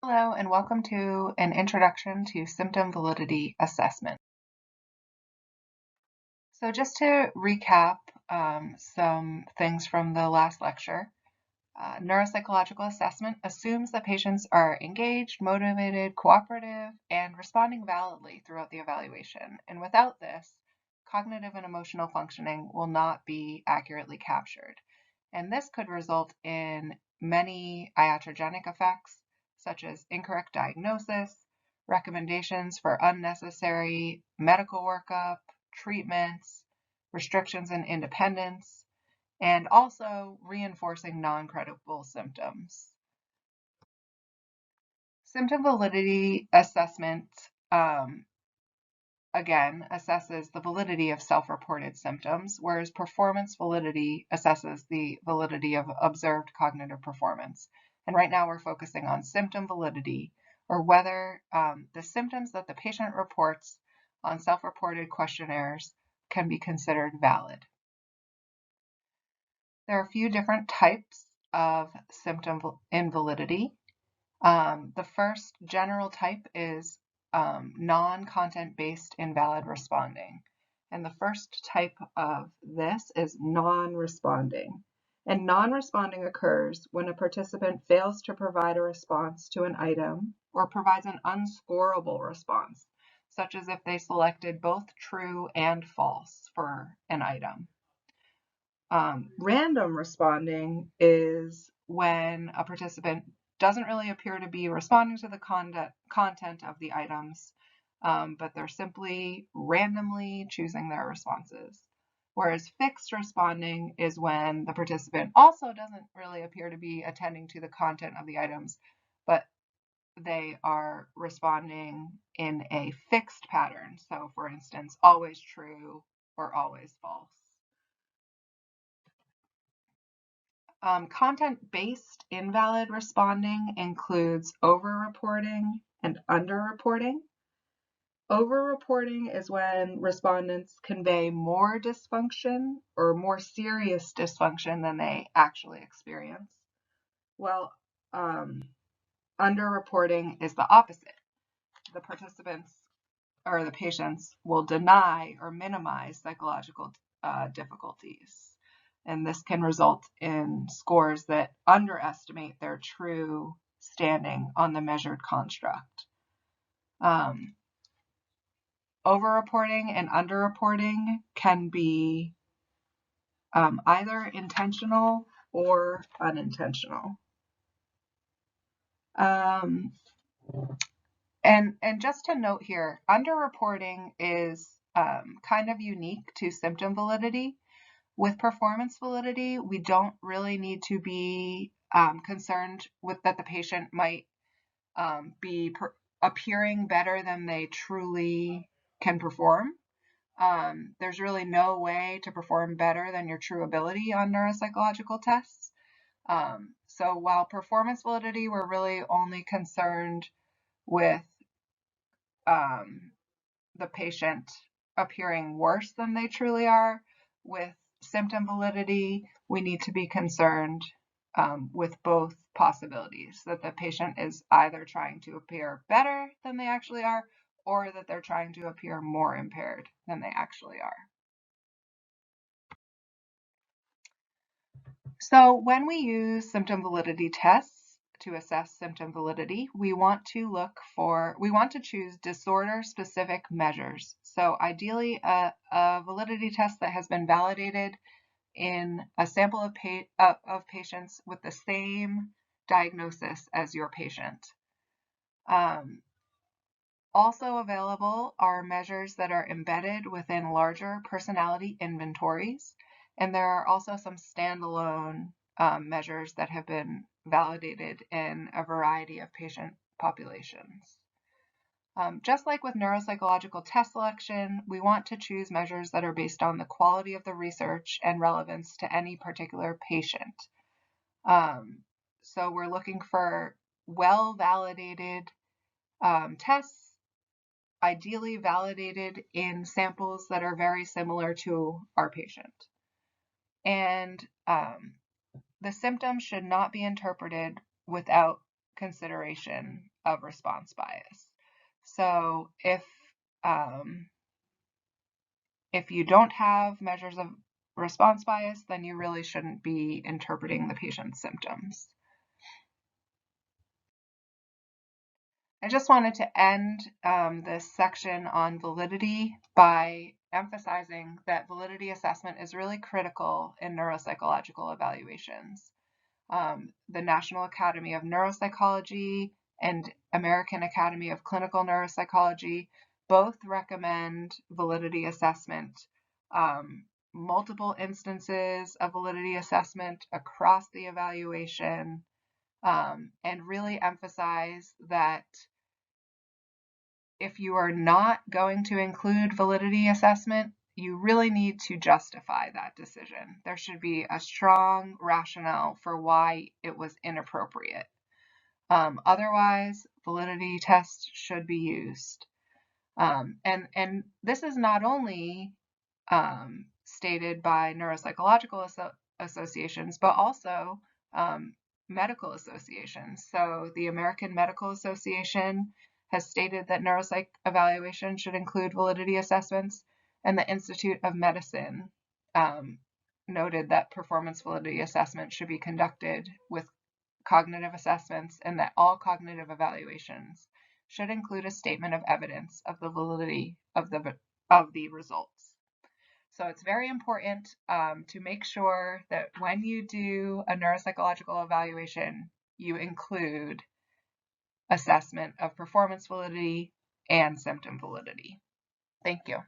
Hello, and welcome to an introduction to symptom validity assessment. So just to recap some things from the last lecture, neuropsychological assessment assumes that patients are engaged, motivated, cooperative, and responding validly throughout the evaluation. And without this, cognitive and emotional functioning will not be accurately captured. And this could result in many iatrogenic effects, such as incorrect diagnosis, recommendations for unnecessary medical workup, treatments, restrictions in independence, and also reinforcing non-credible symptoms. Symptom validity assessment, again, assesses the validity of self-reported symptoms, whereas performance validity assesses the validity of observed cognitive performance. And right now we're focusing on symptom validity, or whether the symptoms that the patient reports on self-reported questionnaires can be considered valid. There are a few different types of symptom invalidity. The first general type is non-content-based invalid responding. And the first type of this is non-responding. And non-responding occurs when a participant fails to provide a response to an item or provides an unscorable response, such as if they selected both true and false for an item. Random responding is when a participant doesn't really appear to be responding to the content of the items, but they're simply randomly choosing their responses. Whereas fixed responding is when the participant also doesn't really appear to be attending to the content of the items, but they are responding in a fixed pattern. So for instance, always true or always false. Content-based invalid responding includes over-reporting and under-reporting. Over-reporting is when respondents convey more dysfunction or more serious dysfunction than they actually experience. Well, under-reporting is the opposite. The participants or the patients will deny or minimize psychological difficulties. And this can result in scores that underestimate their true standing on the measured construct. Over-reporting and under-reporting can be either intentional or unintentional. And just to note here, under-reporting is kind of unique to symptom validity. With performance validity, we don't really need to be concerned with that the patient might be appearing better than they truly can perform. There's really no way to perform better than your true ability on neuropsychological tests. So while performance validity, we're really only concerned with the patient appearing worse than they truly are. With symptom validity, we need to be concerned with both possibilities, that the patient is either trying to appear better than they actually are, or that they're trying to appear more impaired than they actually are. So when we use symptom validity tests to assess symptom validity, we want to choose disorder-specific measures. So ideally, a validity test that has been validated in a sample of patients with the same diagnosis as your patient. Also available are measures that are embedded within larger personality inventories, and there are also some standalone measures that have been validated in a variety of patient populations. Just like with neuropsychological test selection, we want to choose measures that are based on the quality of the research and relevance to any particular patient. So we're looking for well-validated tests, ideally validated in samples that are very similar to our patient. And the symptoms should not be interpreted without consideration of response bias. So if you don't have measures of response bias, then you really shouldn't be interpreting the patient's symptoms. I just wanted to end this section on validity by emphasizing that validity assessment is really critical in neuropsychological evaluations. The National Academy of Neuropsychology and American Academy of Clinical Neuropsychology both recommend validity assessment, multiple instances of validity assessment across the evaluation, and really emphasize that if you are not going to include validity assessment, you really need to justify that decision. There should be a strong rationale for why it was inappropriate. Otherwise, validity tests should be used. And this is not only stated by neuropsychological associations, but also medical associations. So the American Medical Association has stated that neuropsych evaluation should include validity assessments, and the Institute of Medicine noted that performance validity assessment should be conducted with cognitive assessments, and that all cognitive evaluations should include a statement of evidence of the validity of the results. So it's very important to make sure that when you do a neuropsychological evaluation, you include assessment of performance validity and symptom validity. Thank you.